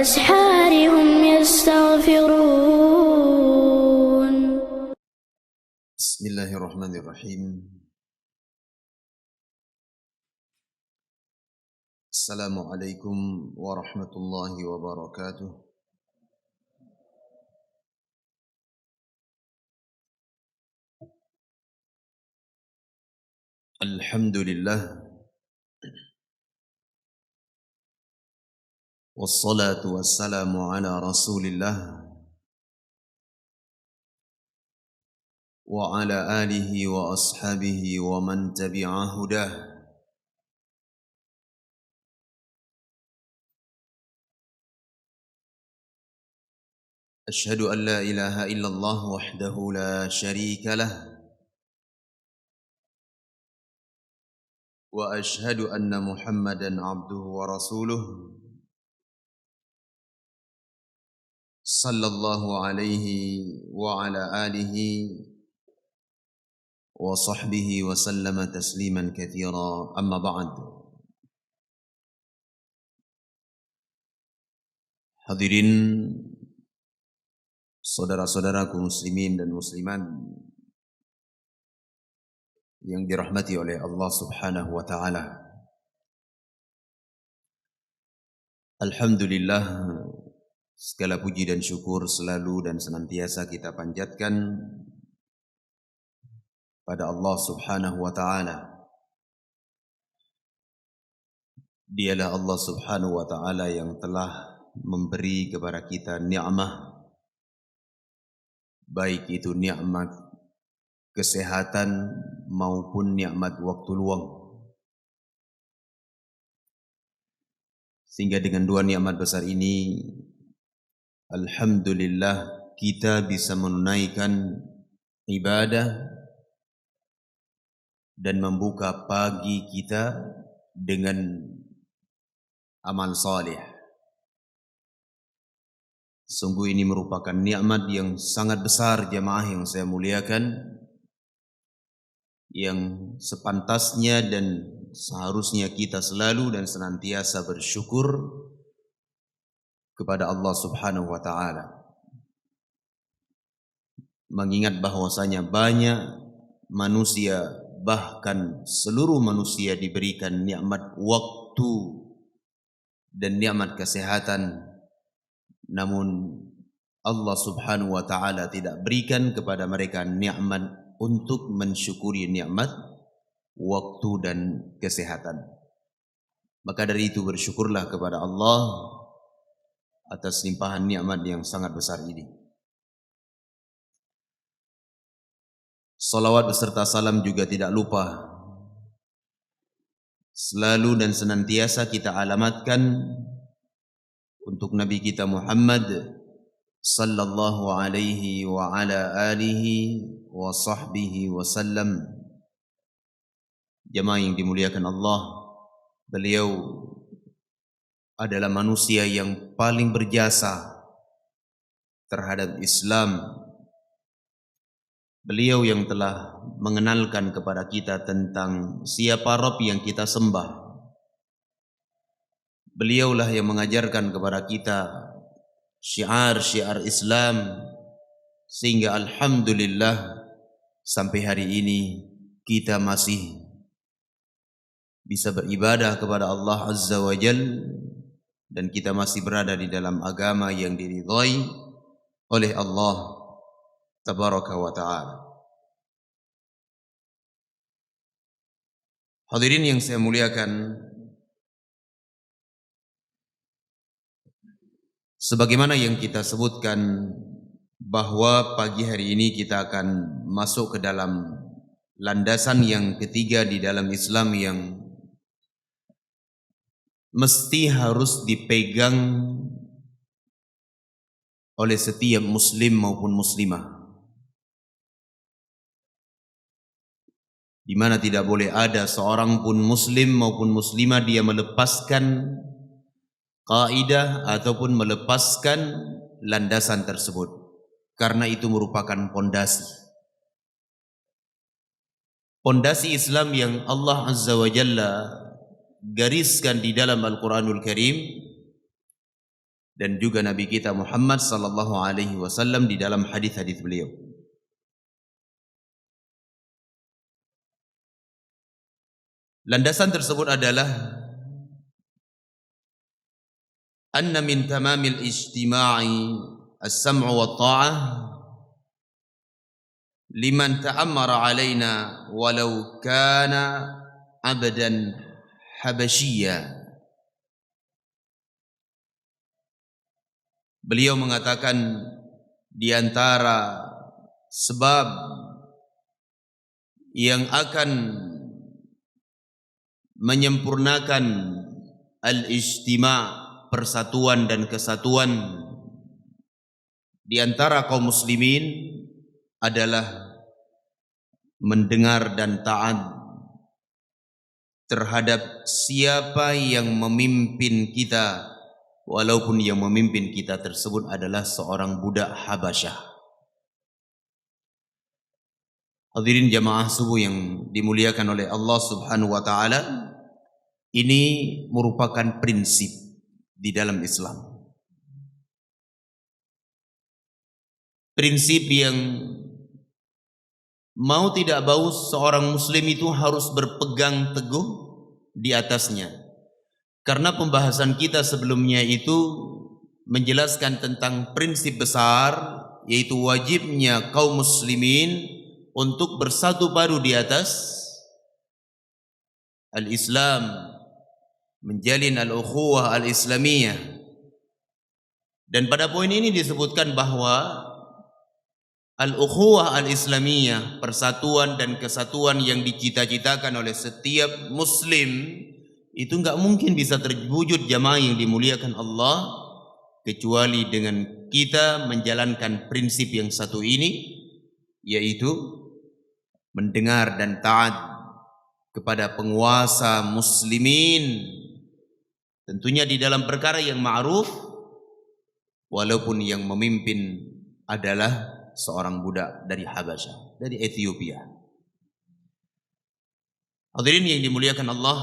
وبالأسحار هم يستغفرون. بسم الله الرحمن الرحيم. السلام عليكم ورحمة الله وبركاته. الحمد لله والصلاة والسلام على رسول الله وعلى آله وأصحابه ومن تبع هداه. أشهد أن لا إله إلا الله وحده لا شريك له وأشهد أن محمدا عبده ورسوله صلى الله عليه وعلى آله وصحبه وسلم تسليما كثيرا. أما بعد. Hadirin saudara-saudaraku muslimin dan muslimat yang dirahmati oleh Allah Subhanahu wa taala. Alhamdulillah, segala puji dan syukur selalu dan senantiasa kita panjatkan pada Allah Subhanahu wa taala. Dialah Allah Subhanahu wa taala yang telah memberi kepada kita nikmat, baik itu nikmat kesehatan maupun nikmat waktu luang. Sehingga dengan dua nikmat besar ini, alhamdulillah, kita bisa menunaikan ibadah dan membuka pagi kita dengan amal salih. Sungguh ini merupakan nikmat yang sangat besar jamaah yang saya muliakan, yang sepantasnya dan seharusnya kita selalu dan senantiasa bersyukur kepada Allah Subhanahu wa taala. Mengingat bahwasanya banyak manusia, bahkan seluruh manusia diberikan nikmat waktu dan nikmat kesehatan, namun Allah Subhanahu wa taala tidak berikan kepada mereka nikmat untuk mensyukuri nikmat waktu dan kesehatan. Maka dari itu bersyukurlah kepada Allah atas limpahan nikmat yang sangat besar ini. Salawat beserta salam juga tidak lupa selalu dan senantiasa kita alamatkan untuk Nabi kita Muhammad sallallahu alaihi wa ala alihi wa sahbihi wasallam. Jamaah yang dimuliakan Allah, beliau adalah manusia yang paling berjasa terhadap Islam. Beliau yang telah mengenalkan kepada kita tentang siapa Rabb yang kita sembah. Beliaulah yang mengajarkan kepada kita syiar-syiar Islam, sehingga alhamdulillah sampai hari ini kita masih bisa beribadah kepada Allah Azza wa Jal, dan kita masih berada di dalam agama yang diridhai oleh Allah Tabaraka wa ta'ala. Hadirin yang saya muliakan, sebagaimana yang kita sebutkan bahwa pagi hari ini kita akan masuk ke dalam landasan yang ketiga di dalam Islam yang mesti harus dipegang oleh setiap muslim maupun muslimah, di mana tidak boleh ada seorang pun muslim maupun muslimah dia melepaskan kaidah ataupun melepaskan landasan tersebut, karena itu merupakan pondasi. Pondasi Islam yang Allah Azza wa Jalla gariskan di dalam Al-Quranul Karim dan juga Nabi kita Muhammad sallallahu alaihi wasallam di dalam hadis-hadis beliau. Landasan tersebut adalah anna min tamamil ijtima'i as-sam'u wa ta'ah liman ta'ammara alaina walau kana abdan habasyiya. Beliau mengatakan di antara sebab yang akan menyempurnakan al-ijtima', persatuan dan kesatuan di antara kaum muslimin adalah mendengar dan taat terhadap siapa yang memimpin kita, walaupun yang memimpin kita tersebut adalah seorang budak Habasyah. Hadirin jamaah subuh yang dimuliakan oleh Allah Subhanahu wa taala, ini merupakan prinsip di dalam Islam. Prinsip yang mau tidak mau seorang muslim itu harus berpegang teguh di atasnya. Karena pembahasan kita sebelumnya itu menjelaskan tentang prinsip besar, yaitu wajibnya kaum muslimin untuk bersatu padu di atas al-Islam, menjalin al-ukhuwah al-islamiyah. Dan pada poin ini disebutkan bahwa al-ukhuwah al-islamiyah, persatuan dan kesatuan yang dicita-citakan oleh setiap muslim, itu enggak mungkin bisa terwujud jamaah yang dimuliakan Allah kecuali dengan kita menjalankan prinsip yang satu ini, yaitu mendengar dan taat kepada penguasa muslimin, tentunya di dalam perkara yang ma'ruf, walaupun yang memimpin adalah seorang budak dari Habasyah, dari Ethiopia. Hadirin yang dimuliakan Allah,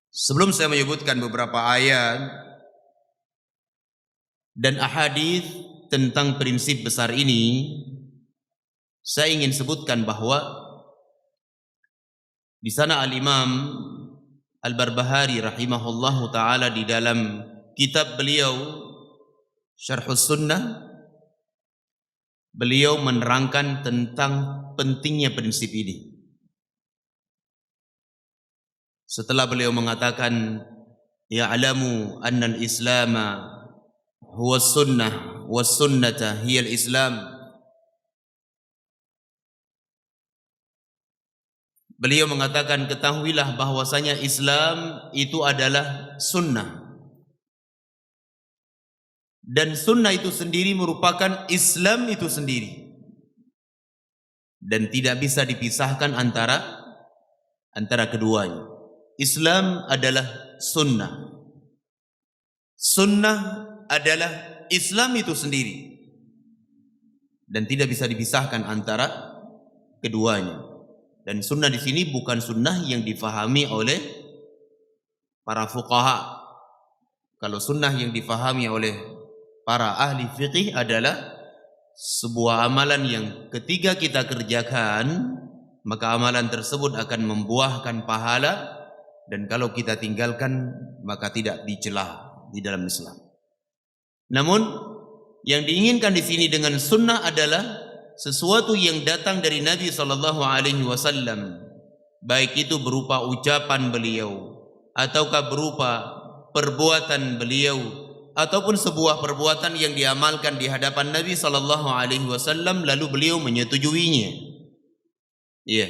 sebelum saya menyebutkan beberapa ayat dan ahadits tentang prinsip besar ini, saya ingin sebutkan bahwa di sana Al-Imam Al-Barbahari rahimahullahu taala di dalam kitab beliau Syarhus Sunnah, beliau menerangkan tentang pentingnya prinsip ini. Setelah beliau mengatakan ya'lamu anna al-islama huwa sunnah was sunnata hiya al-islam, beliau mengatakan ketahuilah bahwasanya Islam itu adalah sunnah, dan sunnah itu sendiri merupakan Islam itu sendiri, dan tidak bisa dipisahkan antara keduanya. Islam adalah sunnah, sunnah adalah Islam itu sendiri, dan tidak bisa dipisahkan antara keduanya. Dan sunnah di sini bukan sunnah yang difahami oleh para fuqaha. Kalau sunnah yang difahami oleh para ahli fiqih adalah sebuah amalan yang ketika kita kerjakan, maka amalan tersebut akan membuahkan pahala, dan kalau kita tinggalkan maka tidak dicela di dalam Islam. Namun yang diinginkan di sini dengan sunnah adalah sesuatu yang datang dari Nabi SAW, baik itu berupa ucapan beliau, ataukah berupa perbuatan beliau, ataupun sebuah perbuatan yang diamalkan di hadapan Nabi SAW lalu beliau menyetujuinya. Iya.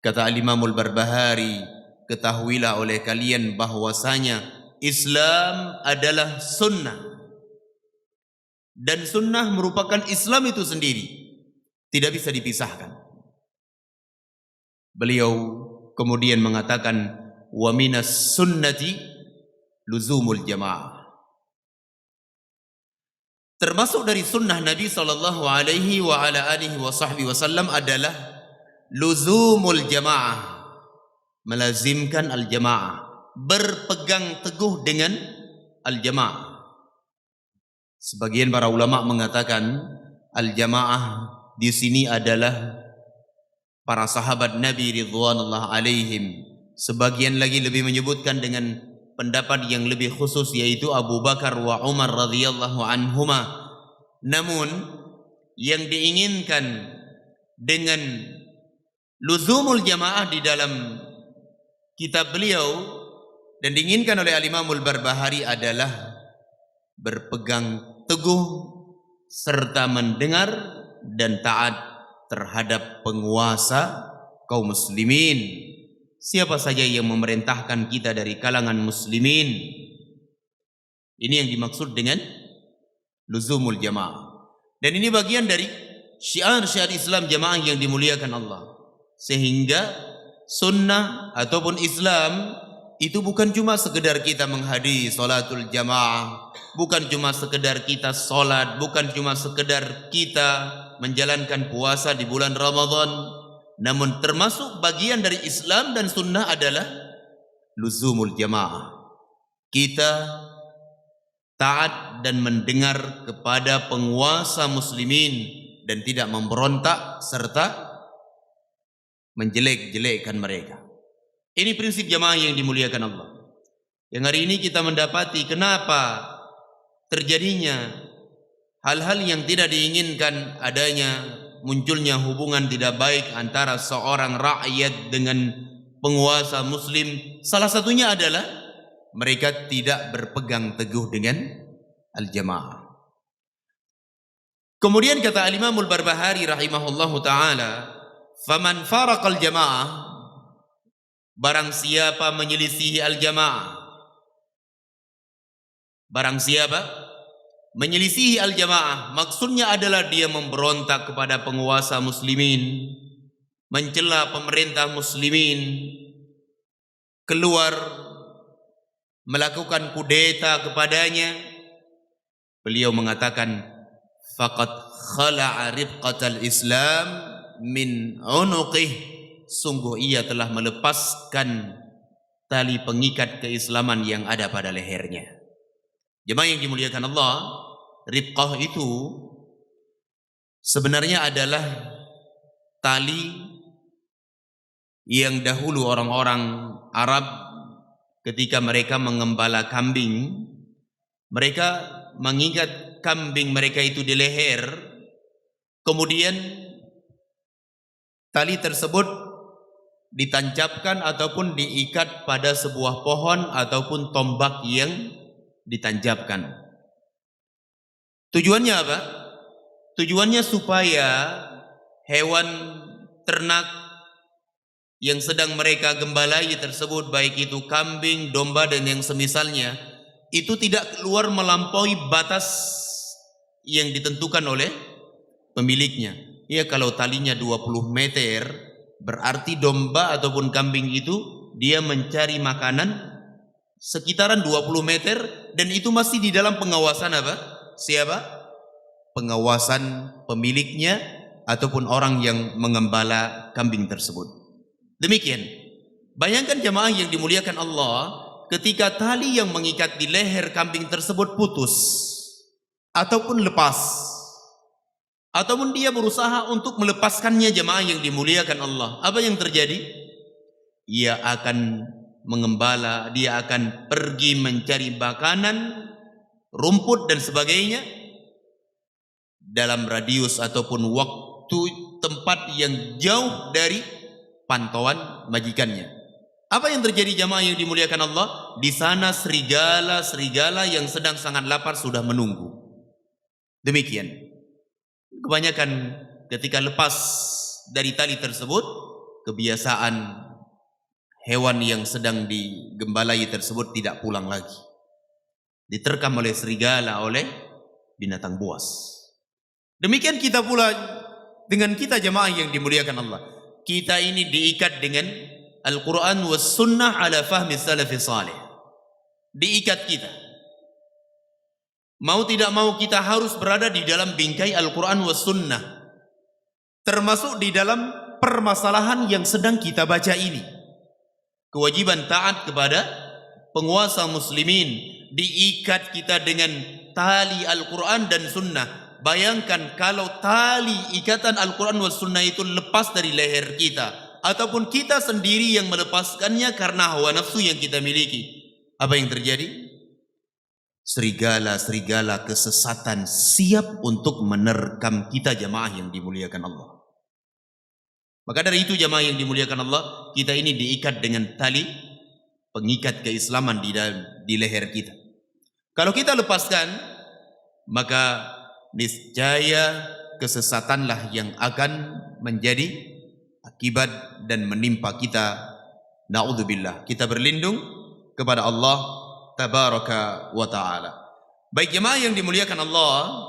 Kata Al-Imam Al-Barbahari, ketahuilah oleh kalian bahwasanya Islam adalah sunnah, dan sunnah merupakan Islam itu sendiri, tidak bisa dipisahkan. Beliau kemudian mengatakan wa minas sunnati luzumul jamaah. Termasuk dari sunnah Nabi sallallahu alaihi wa ala alihi wasallam adalah luzumul jamaah, melazimkan al-jamaah, berpegang teguh dengan al-jamaah. Sebagian para ulama mengatakan al-jamaah di sini adalah para sahabat Nabi ridwanullah alaihim. Sebagian lagi lebih menyebutkan dengan pendapat yang lebih khusus, yaitu Abu Bakar wa Umar radhiyallahu anhuma. Namun yang diinginkan dengan luzumul jamaah di dalam kitab beliau dan diinginkan oleh Al-Imamul Barbahari adalah berpegang teguh serta mendengar dan taat terhadap penguasa kaum muslimin, siapa saja yang memerintahkan kita dari kalangan muslimin. Ini yang dimaksud dengan luzumul jamaah. Dan ini bagian dari syiar-syiar Islam jamaah yang dimuliakan Allah. Sehingga sunnah ataupun Islam itu bukan cuma sekedar kita menghadiri salatul jamaah, bukan cuma sekedar kita salat, bukan cuma sekedar kita menjalankan puasa di bulan Ramadan, namun termasuk bagian dari Islam dan sunnah adalah luzumul jamaah. Kita taat dan mendengar kepada penguasa muslimin dan tidak memberontak serta menjelek-jelekkan mereka. Ini prinsip jamaah yang dimuliakan Allah. Yang hari ini kita mendapati kenapa terjadinya hal-hal yang tidak diinginkan, adanya munculnya hubungan tidak baik antara seorang rakyat dengan penguasa muslim. Salah satunya adalah mereka tidak berpegang teguh dengan al-jamaah. Kemudian kata Al-Imamul Barbahari rahimahullahu ta'ala, faman faraqal jamaah, barang siapa menyelisihi al-jamaah, barang siapa menyelisihi al-jamaah, maksudnya adalah dia memberontak kepada penguasa muslimin, mencela pemerintah muslimin, keluar melakukan kudeta kepadanya. Beliau mengatakan faqad khala'a ribqatal Islam min unuqih, sungguh ia telah melepaskan tali pengikat keislaman yang ada pada lehernya. Jemaah yang dimuliakan Allah, ribqah itu sebenarnya adalah tali yang dahulu orang-orang Arab ketika mereka mengembala kambing, mereka mengikat kambing mereka itu di leher, kemudian tali tersebut ditancapkan ataupun diikat pada sebuah pohon ataupun tombak yang ditancapkan. Tujuannya apa? Tujuannya supaya hewan ternak yang sedang mereka gembalai tersebut, baik itu kambing, domba dan yang semisalnya, itu tidak keluar melampaui batas yang ditentukan oleh pemiliknya. Ya, kalau talinya 20 meter, berarti domba ataupun kambing itu dia mencari makanan sekitaran 20 meter, dan itu masih di dalam pengawasan apa? Siapa? Pengawasan pemiliknya ataupun orang yang mengembala kambing tersebut. Demikian. Bayangkan jemaah yang dimuliakan Allah, ketika tali yang mengikat di leher kambing tersebut putus ataupun lepas, ataupun dia berusaha untuk melepaskannya, jemaah yang dimuliakan Allah, apa yang terjadi? Ia akan mengembala, dia akan pergi mencari makanan, rumput dan sebagainya dalam radius ataupun waktu tempat yang jauh dari pantauan majikannya. Apa yang terjadi jamaah yang dimuliakan Allah? Di sana serigala yang sedang sangat lapar sudah menunggu. Demikian. Kebanyakan ketika lepas dari tali tersebut, kebiasaan hewan yang sedang digembalai tersebut tidak pulang lagi. Diterkam oleh serigala, oleh binatang buas. Demikian kita pula dengan kita jemaah yang dimuliakan Allah. Kita ini diikat dengan Al-Quran was sunnah ala fahmi salafi salih. Diikat kita. Mau tidak mau kita harus berada di dalam bingkai Al-Quran was sunnah. Termasuk di dalam permasalahan yang sedang kita baca ini. Kewajiban taat kepada penguasa muslimin, diikat kita dengan tali Al-Quran dan Sunnah. Bayangkan kalau tali ikatan Al-Quran dan Sunnah itu lepas dari leher kita, ataupun kita sendiri yang melepaskannya karena hawa nafsu yang kita miliki. Apa yang terjadi? Serigala-serigala kesesatan siap untuk menerkam kita, jamaah yang dimuliakan Allah. Maka dari itu, jamaah yang dimuliakan Allah, kita ini diikat dengan tali pengikat keislaman di leher kita. Kalau kita lepaskan, maka niscaya kesesatanlah yang akan menjadi akibat dan menimpa kita. Na'udzubillah. Kita berlindung kepada Allah Tabaraka wa ta'ala. Baik jemaah yang dimuliakan Allah,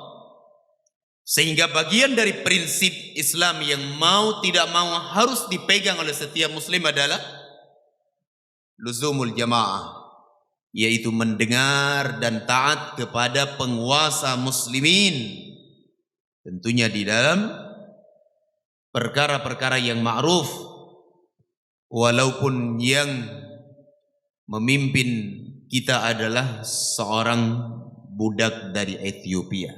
sehingga bagian dari prinsip Islam yang mau tidak mau harus dipegang oleh setiap muslim adalah luzumul jamaah, yaitu mendengar dan taat kepada penguasa muslimin, tentunya di dalam perkara-perkara yang ma'ruf, walaupun yang memimpin kita adalah seorang budak dari Ethiopia.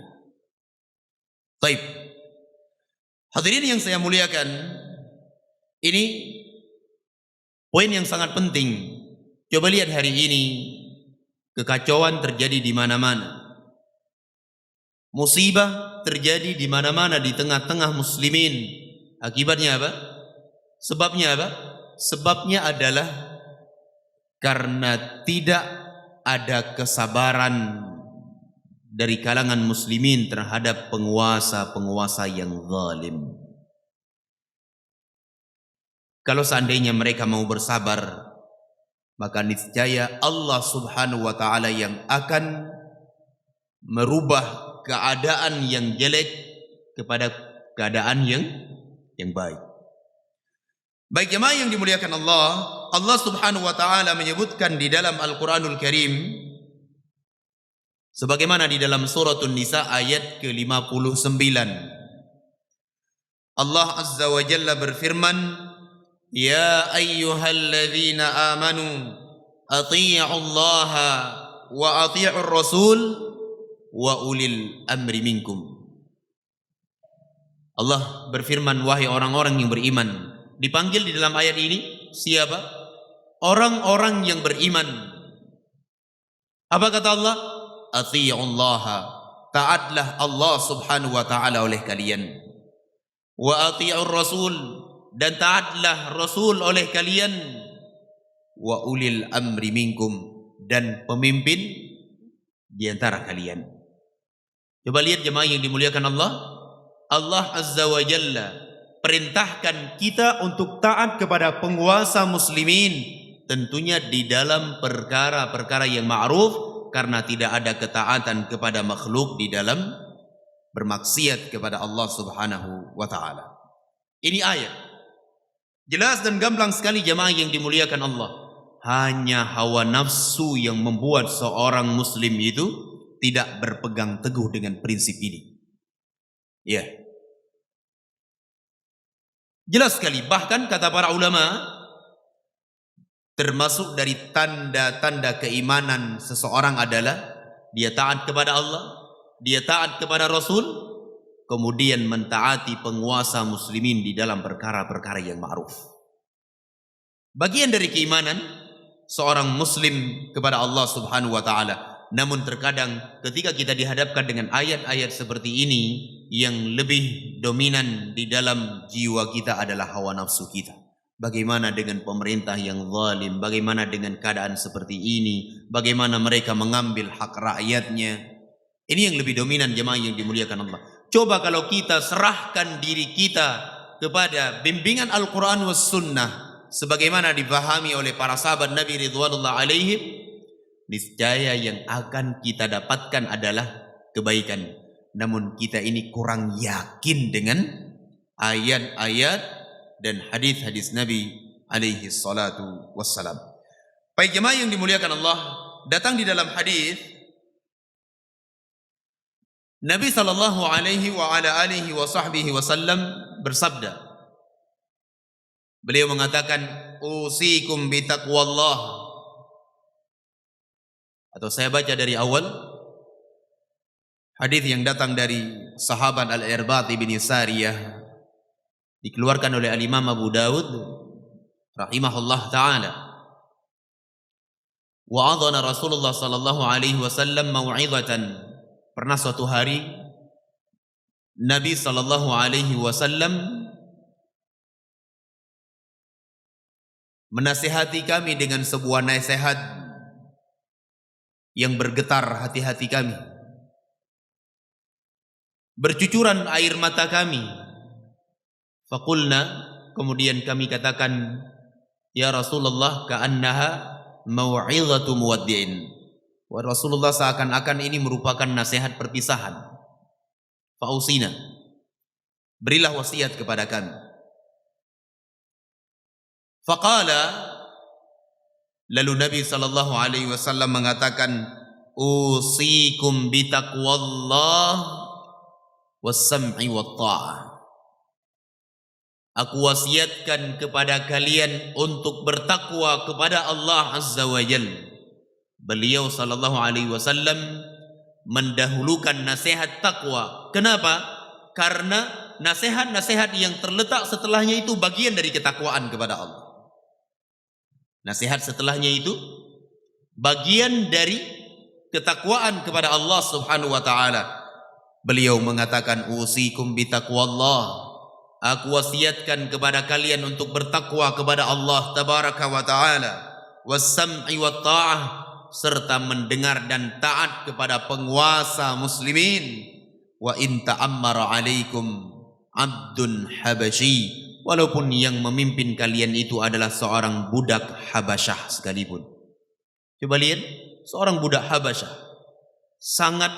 Baik, hadirin yang saya muliakan, ini poin yang sangat penting. Coba lihat hari ini, kekacauan terjadi di mana-mana. Musibah terjadi di mana-mana di tengah-tengah muslimin. Akibatnya apa? Sebabnya apa? Sebabnya adalah karena tidak ada kesabaran dari kalangan muslimin terhadap penguasa-penguasa yang zalim. Kalau seandainya mereka mau bersabar, maka niscaya Allah Subhanahu wa ta'ala yang akan merubah keadaan yang jelek kepada keadaan yang baik. Baik jemaah yang dimuliakan Allah, Allah Subhanahu wa ta'ala menyebutkan di dalam Al-Quranul Karim, sebagaimana di dalam Suratun Nisa ayat ke-59. Allah Azza wa Jalla berfirman, Ya ayyuhalladzina amanu ati'ullaha wa ati'ur rasul wa ulil amri minkum. Allah berfirman, wahai orang-orang yang beriman. Dipanggil di dalam ayat ini siapa? Orang-orang yang beriman. Apa kata Allah? Ati'ullaha, taatlah Allah Subhanahu wa ta'ala oleh kalian. Wa ati'ur rasul, dan taatlah Rasul oleh kalian. Wa ulil amri minkum, dan pemimpin di antara kalian. Coba lihat jemaah yang dimuliakan Allah. Allah Azza wa Jalla perintahkan kita untuk taat kepada penguasa muslimin, tentunya di dalam perkara-perkara yang ma'ruf, karena tidak ada ketaatan kepada makhluk di dalam bermaksiat kepada Allah Subhanahu wa ta'ala. Ini ayat jelas dan gamblang sekali jemaah yang dimuliakan Allah. Hanya hawa nafsu yang membuat seorang muslim itu tidak berpegang teguh dengan prinsip ini. Ya, jelas sekali. Bahkan kata para ulama, termasuk dari tanda-tanda keimanan seseorang adalah dia taat kepada Allah, dia taat kepada Rasul, kemudian mentaati penguasa muslimin di dalam perkara-perkara yang ma'ruf. Bagian dari keimanan seorang muslim kepada Allah Subhanahu wa ta'ala. Namun terkadang ketika kita dihadapkan dengan ayat-ayat seperti ini, yang lebih dominan di dalam jiwa kita adalah hawa nafsu kita. Bagaimana dengan pemerintah yang zalim? Bagaimana dengan keadaan seperti ini? Bagaimana mereka mengambil hak rakyatnya? Ini yang lebih dominan jemaah yang dimuliakan Allah. Coba kalau kita serahkan diri kita kepada bimbingan Al-Quran was Sunnah, sebagaimana dipahami oleh para sahabat Nabi Ridwanullah alaihim, niscaya yang akan kita dapatkan adalah kebaikan. Namun kita ini kurang yakin dengan ayat-ayat dan hadis-hadis Nabi alaihi salatu wassalam. Baik jemaah yang dimuliakan Allah, datang di dalam hadis Nabi sallallahu alaihi wa ala alihi wa sahbihi wasallam bersabda. Beliau mengatakan, usikum bitaqwallah. Atau saya baca dari awal hadis yang datang dari sahabat Al-Irbad bin Sariyah, dikeluarkan oleh Al-Imam Abu Dawud rahimahullah ta'ala. Wa'adhana Rasulullah sallallahu alaihi wasallam mau'izatan. Pernah suatu hari Nabi sallallahu alaihi wasallam menasihati kami dengan sebuah nasihat yang bergetar hati-hati kami. Bercucuran air mata kami. Faqulna, kemudian kami katakan, ya Rasulullah, ka'annaha mau'izatu muwaddi'in. Wa Rasulullah, seakan-akan ini merupakan nasihat perpisahan. Fa'usina, berilah wasiat kepada kami. Faqala, lalu Nabi sallallahu alaihi wasallam mengatakan, usikum bitaqwallah was-sam'i wat-tha'ah. Aku wasiatkan kepada kalian untuk bertakwa kepada Allah Azza wa Jalla. Beliau sallallahu alaihi wasallam mendahulukan nasihat takwa. Kenapa? Karena nasihat-nasihat yang terletak setelahnya itu bagian dari ketakwaan kepada Allah. Nasihat setelahnya itu bagian dari ketakwaan kepada Allah Subhanahu wa taala. Beliau mengatakan, usikum bitaqwallah. Aku wasiatkan kepada kalian untuk bertakwa kepada Allah tabaraka wa taala, was-sam'i wat-tha'ah, serta mendengar dan taat kepada penguasa muslimin. Wa in ta'ammara 'alaikum 'abdun habasyi, walaupun yang memimpin kalian itu adalah seorang budak Habasyah sekalipun. Coba lihat, seorang budak Habasyah, sangat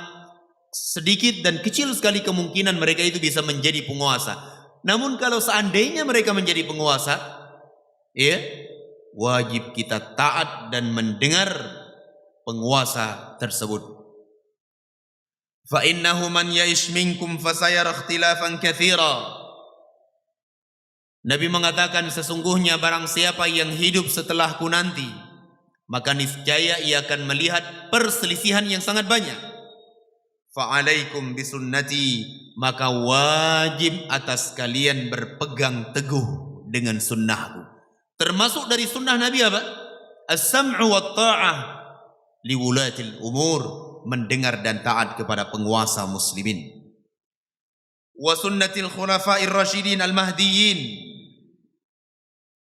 sedikit dan kecil sekali kemungkinan mereka itu bisa menjadi penguasa. Namun kalau seandainya mereka menjadi penguasa, ya, wajib kita taat dan mendengar penguasa tersebut. Fa innahu man ya'ish minkum fasayara ikhtilafan katsira. Nabi mengatakan, sesungguhnya barang siapa yang hidup setelahku nanti, maka niscaya ia akan melihat perselisihan yang sangat banyak. Fa'alaikum bisunnati, maka wajib atas kalian berpegang teguh dengan sunnahku. Termasuk dari sunnah Nabi apa? As-sam'u wat-ta'ah liwulatil umur, mendengar dan taat kepada penguasa muslimin. Wa sunnatil khulafa'ir rasyidin al-mahdiyyin,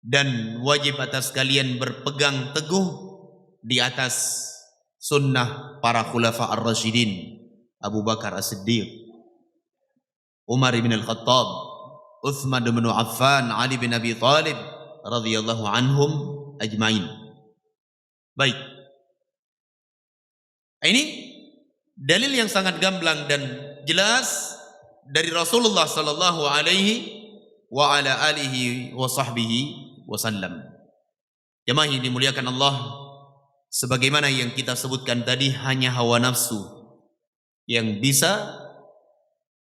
dan wajib atas kalian berpegang teguh di atas sunnah para khulafa ar-rasyidin, Abu Bakar As-Siddiq, Umar bin Al-Khattab, Uthman bin Affan, Ali bin Abi Thalib radhiyallahu anhum ajmain. Baik. Ini dalil yang sangat gamblang dan jelas dari Rasulullah sallallahu alaihi wa ala alihi wa sahbihi wasallam. Jemaah yang dimuliakan Allah, sebagaimana yang kita sebutkan tadi, hanya hawa nafsu yang bisa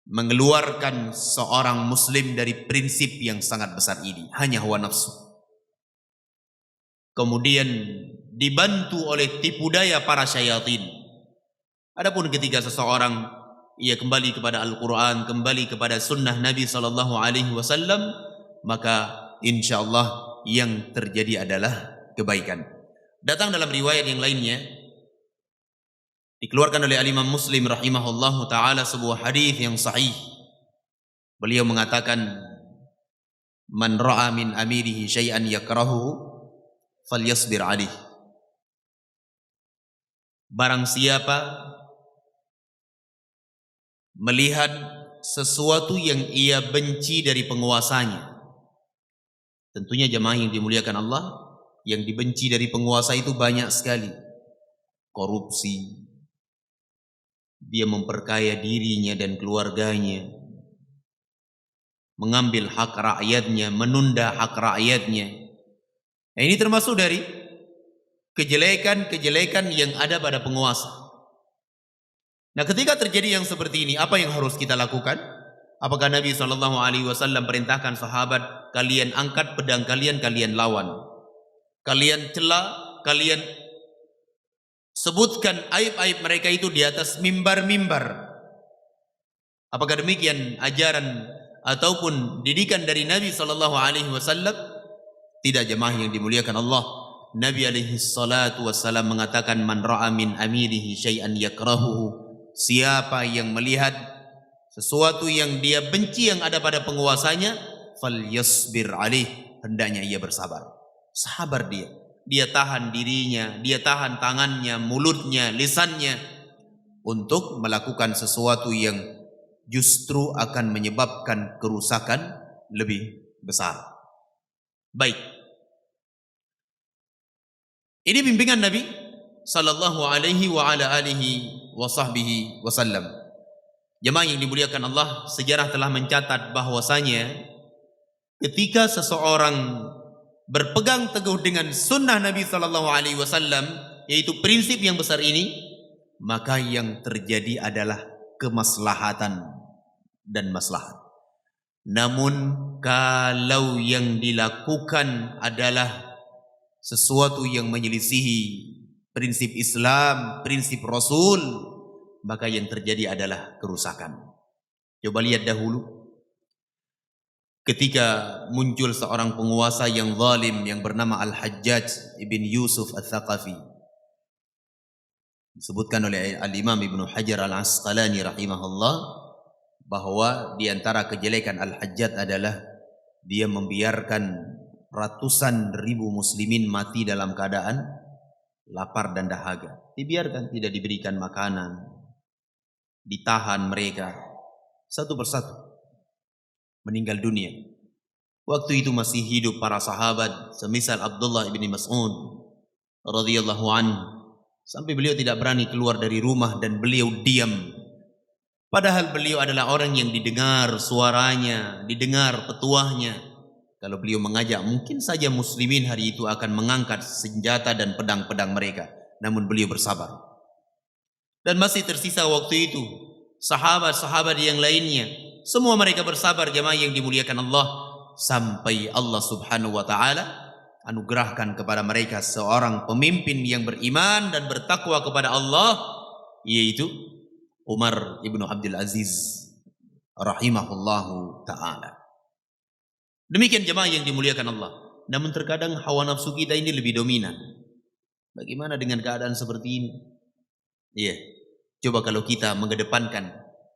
mengeluarkan seorang muslim dari prinsip yang sangat besar ini. Hanya hawa nafsu. Kemudian dibantu oleh tipu daya para syayatin. Adapun ketika seseorang ia kembali kepada Al-Quran, kembali kepada sunnah Nabi sallallahu alaihi wasallam, maka insyaallah yang terjadi adalah kebaikan. Datang dalam riwayat yang lainnya, dikeluarkan oleh Al-Imam Muslim rahimahullahu ta'ala, sebuah hadis yang sahih. Beliau mengatakan, man ra'a min amirihi syai'an yakrahuhu falyasbir alih. Barang siapa melihat sesuatu yang ia benci dari penguasanya. Tentunya jemaah yang dimuliakan Allah, yang dibenci dari penguasa itu banyak sekali. Korupsi, dia memperkaya dirinya dan keluarganya, mengambil hak rakyatnya, menunda hak rakyatnya. Nah, ini termasuk dari kejelekan-kejelekan yang ada pada penguasa. Nah, ketika terjadi yang seperti ini, apa yang harus kita lakukan? Apakah Nabi SAW perintahkan sahabat, kalian angkat pedang kalian, kalian lawan, kalian cela, kalian sebutkan aib-aib mereka itu di atas mimbar-mimbar. Apakah demikian ajaran ataupun didikan dari Nabi SAW? Tidak, jemaah yang dimuliakan Allah. Nabi alaihi salatu wassalam mengatakan, man ra'a min amirihi syai'an yakrahuhu, siapa yang melihat sesuatu yang dia benci yang ada pada penguasanya, falyasbir alaih, hendaknya ia bersabar. Sabar dia tahan dirinya, dia tahan tangannya, mulutnya, lisannya untuk melakukan sesuatu yang justru akan menyebabkan kerusakan lebih besar. Baik. Ini bimbingan Nabi sallallahu alaihi wa ala alihi wa sahbihi wasallam. Jemaah yang dimuliakan Allah, sejarah telah mencatat bahwasanya ketika seseorang berpegang teguh dengan sunnah Nabi sallallahu alaihi wasallam, yaitu prinsip yang besar ini, maka yang terjadi adalah kemaslahatan dan maslahat. Namun kalau yang dilakukan adalah sesuatu yang menyelisihi prinsip Islam, prinsip Rasul, maka yang terjadi adalah kerusakan. Coba lihat dahulu ketika muncul seorang penguasa yang zalim yang bernama Al-Hajjaj ibn Yusuf Al-Thaqafi. Disebutkan oleh Al-Imam Ibnu Hajar Al-Asqalani rahimahullah bahwa di antara kejelekan Al-Hajjaj adalah dia membiarkan ratusan ribu muslimin mati dalam keadaan lapar dan dahaga. Dibiarkan, tidak diberikan makanan, ditahan mereka satu persatu meninggal dunia. Waktu itu masih hidup para sahabat semisal Abdullah bin Mas'ud radhiyallahu anhu, sampai beliau tidak berani keluar dari rumah dan beliau diam. Padahal beliau adalah orang yang didengar suaranya, didengar petuahnya. Kalau beliau mengajak, mungkin saja muslimin hari itu akan mengangkat senjata dan pedang-pedang mereka. Namun beliau bersabar. Dan masih tersisa waktu itu sahabat-sahabat yang lainnya, semua mereka bersabar, jemaah yang dimuliakan Allah, sampai Allah Subhanahu wa taala anugerahkan kepada mereka seorang pemimpin yang beriman dan bertakwa kepada Allah, yaitu Umar ibnu Abdul Aziz rahimahullahu taala. Demikian jemaah yang dimuliakan Allah. Namun terkadang hawa nafsu kita ini lebih dominan. Bagaimana dengan keadaan seperti ini? Iya. Coba kalau kita mengedepankan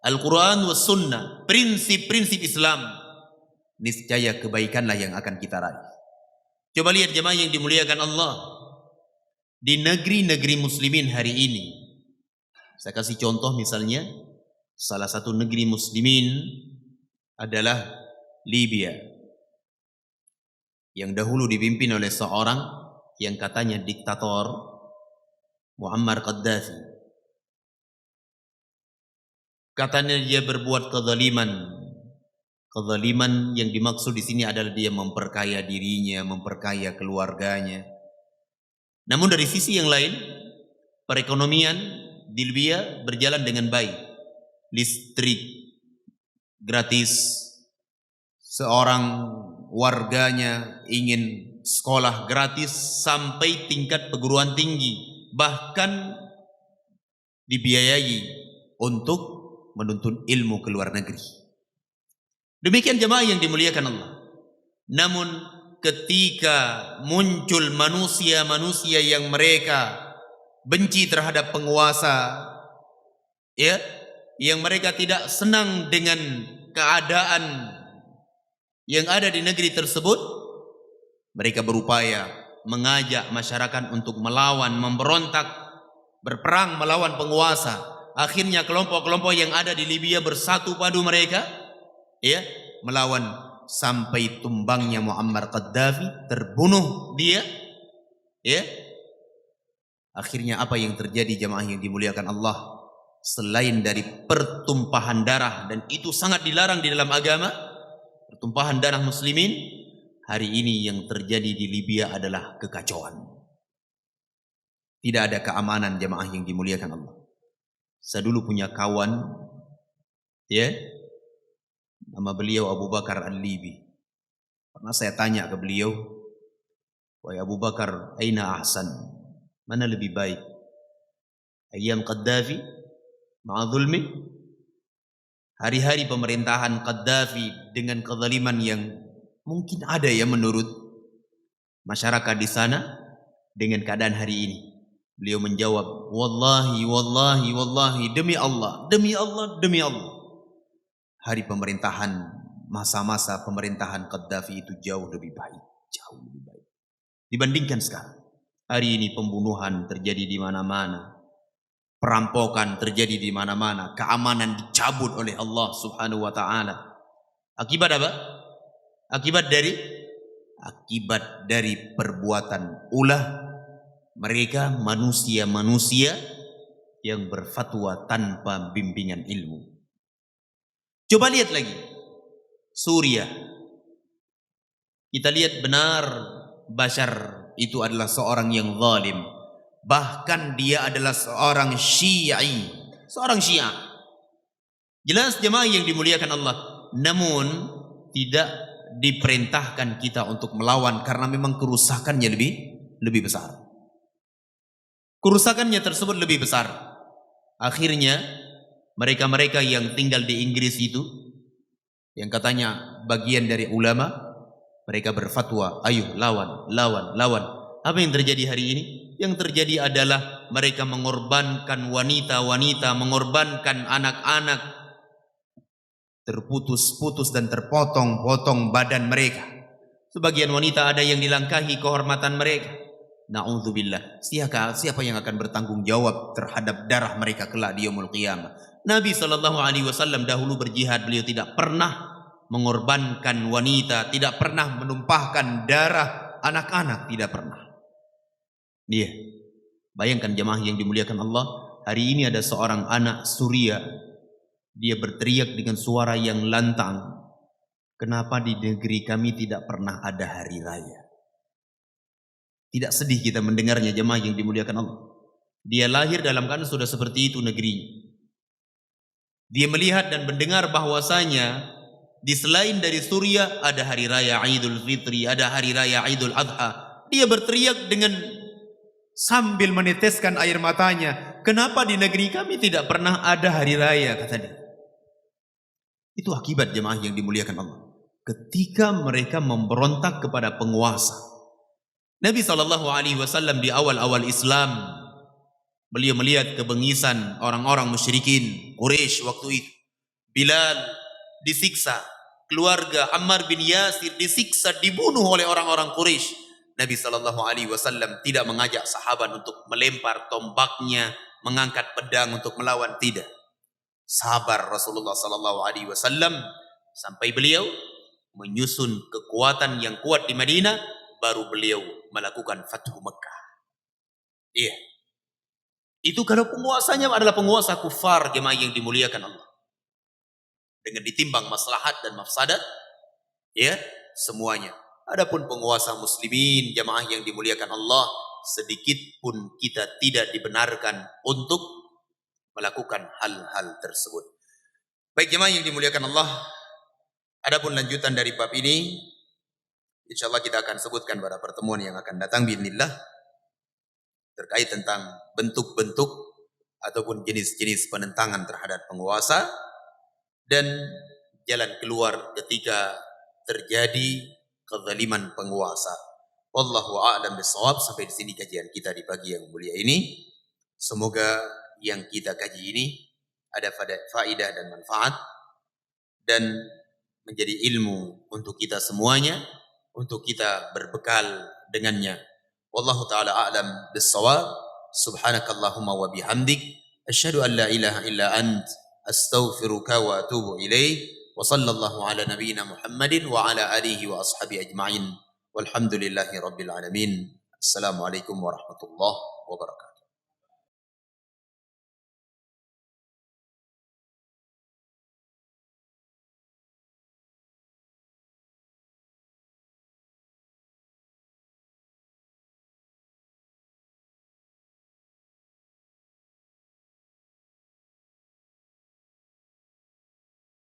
Al-Quran was Sunnah, prinsip-prinsip Islam, niscaya kebaikanlah yang akan kita raih. Coba lihat jemaah yang dimuliakan Allah, di negeri-negeri muslimin hari ini. Saya kasih contoh misalnya, salah satu negeri muslimin adalah Libya, yang dahulu dipimpin oleh seorang yang katanya diktator, Muammar Gaddafi. Katanya dia berbuat kezaliman. Kezaliman yang dimaksud di sini adalah dia memperkaya dirinya, memperkaya keluarganya. Namun dari sisi yang lain, perekonomian di Libya berjalan dengan baik. Listrik gratis, seorang warganya ingin sekolah gratis sampai tingkat perguruan tinggi, bahkan dibiayai untuk menuntut ilmu ke luar negeri. Demikian jemaah yang dimuliakan Allah. Namun ketika muncul manusia-manusia yang mereka benci terhadap penguasa, ya, yang mereka tidak senang dengan keadaan yang ada di negeri tersebut, mereka berupaya mengajak masyarakat untuk melawan, memberontak, berperang melawan penguasa. Akhirnya kelompok-kelompok yang ada di Libya bersatu padu mereka, ya, melawan sampai tumbangnya Muammar Gaddafi, terbunuh dia, ya. Akhirnya apa yang terjadi jemaah yang dimuliakan Allah? Selain dari pertumpahan darah, dan itu sangat dilarang di dalam agama, pertumpahan darah muslimin, hari ini yang terjadi di Libya adalah kekacauan. Tidak ada keamanan jemaah yang dimuliakan Allah. Saya dulu punya kawan, ya, nama beliau Abu Bakar Al-Libi. Pernah saya tanya ke beliau, wahai Abu Bakar, aina ahsan? Mana lebih baik? Ayyam Qaddafi ma'a zulmi, hari-hari pemerintahan Qaddafi dengan kezaliman yang mungkin ada ya menurut masyarakat di sana dengan keadaan hari ini. Beliau menjawab, wallahi, wallahi, wallahi, demi Allah, demi Allah, demi Allah. Hari pemerintahan, masa-masa pemerintahan Qaddafi itu jauh lebih baik. Jauh lebih baik dibandingkan sekarang. Hari ini pembunuhan terjadi di mana-mana. Perampokan terjadi di mana-mana. Keamanan dicabut oleh Allah Subhanahu wa ta'ala. Akibat apa? Akibat dari perbuatan ulah mereka manusia-manusia yang berfatwa tanpa bimbingan ilmu. Coba lihat lagi Suriah. Kita lihat benar Bashar itu adalah seorang yang zalim. Bahkan dia adalah seorang Syi'i, seorang Syiah. Jelas jemaah yang dimuliakan Allah. Namun tidak diperintahkan kita untuk melawan karena memang kerusakannya lebih besar. Kerusakannya tersebut lebih besar. Akhirnya mereka-mereka yang tinggal di Inggris itu, yang katanya bagian dari ulama, mereka berfatwa, ayo lawan, lawan, lawan. Apa yang terjadi hari ini? Yang terjadi adalah mereka mengorbankan wanita-wanita, mengorbankan anak-anak, terputus-putus dan terpotong-potong badan mereka. Sebagian wanita ada yang dilangkahi kehormatan mereka. Na'udzubillah. Siapa yang akan bertanggung jawab terhadap darah mereka kelak di yaumul qiyamah? Nabi SAW dahulu berjihad, beliau tidak pernah mengorbankan wanita, tidak pernah menumpahkan darah anak-anak, tidak pernah. Iya. Bayangkan jemaah yang dimuliakan Allah, hari ini ada seorang anak Suriah, dia berteriak dengan suara yang lantang, kenapa di negeri kami tidak pernah ada hari raya? Tidak sedih kita mendengarnya jemaah yang dimuliakan Allah. Dia lahir dalam keadaan sudah seperti itu negerinya. Dia melihat dan mendengar bahwasanya di selain dari Suriah ada hari raya Idul Fitri, ada hari raya Idul Adha. Dia berteriak dengan sambil meneteskan air matanya, kenapa di negeri kami tidak pernah ada hari raya, kata dia. Itu akibat jemaah yang dimuliakan Allah. Ketika mereka memberontak kepada penguasa. Nabi SAW di awal-awal Islam, beliau melihat kebengisan orang-orang musyrikin Quraisy waktu itu. Bilal disiksa, keluarga Ammar bin Yasir disiksa, dibunuh oleh orang-orang Quraisy. Nabi SAW tidak mengajak sahabat untuk melempar tombaknya, mengangkat pedang untuk melawan, tidak. Sabar Rasulullah SAW sampai beliau menyusun kekuatan yang kuat di Madinah, baru beliau melakukan Fathu Mekah. Iya. Itu kalau penguasanya adalah penguasa kufar, jemaah yang dimuliakan Allah. Dengan ditimbang maslahat dan mafsadat, ya, semuanya. Adapun penguasa muslimin, jemaah yang dimuliakan Allah, sedikit pun kita tidak dibenarkan untuk melakukan hal-hal tersebut. Baik jemaah yang dimuliakan Allah, adapun lanjutan dari bab ini, insyaallah kita akan sebutkan pada pertemuan yang akan datang biidznillah, terkait tentang bentuk-bentuk ataupun jenis-jenis penentangan terhadap penguasa dan jalan keluar ketika terjadi kezaliman penguasa. Wallahu a'lam bishawab. Sampai di sini kajian kita di pagi yang mulia ini. Semoga yang kita kaji ini ada faedah dan manfaat dan menjadi ilmu untuk kita semuanya, untuk kita berbekal dengannya. Wallahu ta'ala a'lam bis-shawab. Subhanakallahumma wa bihamdik asyhadu an la ilaha illa ant astaghfiruka wa atubu ilaik. Wa sallallahu ala nabiyyina Muhammadin wa ala alihi wa ashabihi ajma'in. Walhamdulillahi rabbil alamin. Assalamualaikum warahmatullahi wabarakatuh.